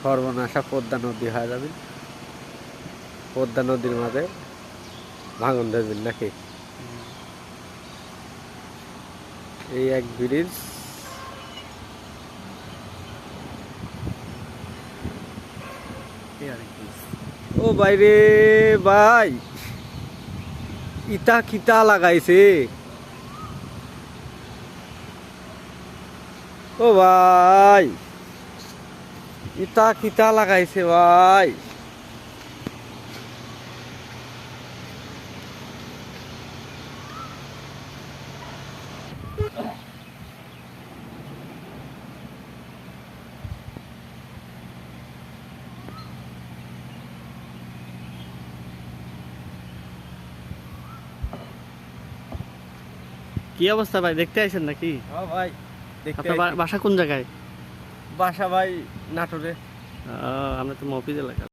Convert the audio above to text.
সর্বনাশা পদ্মা নদী হয়ে যাবে। পদ্মা নদীর মাঝে ভাঙন ধরবেন নাকি? এই এক ব্রিজ। ও বাইরে ভাই, ইটা কিতা লাগাইছে? ও ভাই, ইটা কিতা লাগাইছে ভাই? কি অবস্থা ভাই, দেখতে আইছেন নাকি? ও ভাই, দেখতে আপনার বাসা কোন জায়গায়? বাসা ভাই নাটোরে। আমরা তো মফিজ এলাকা।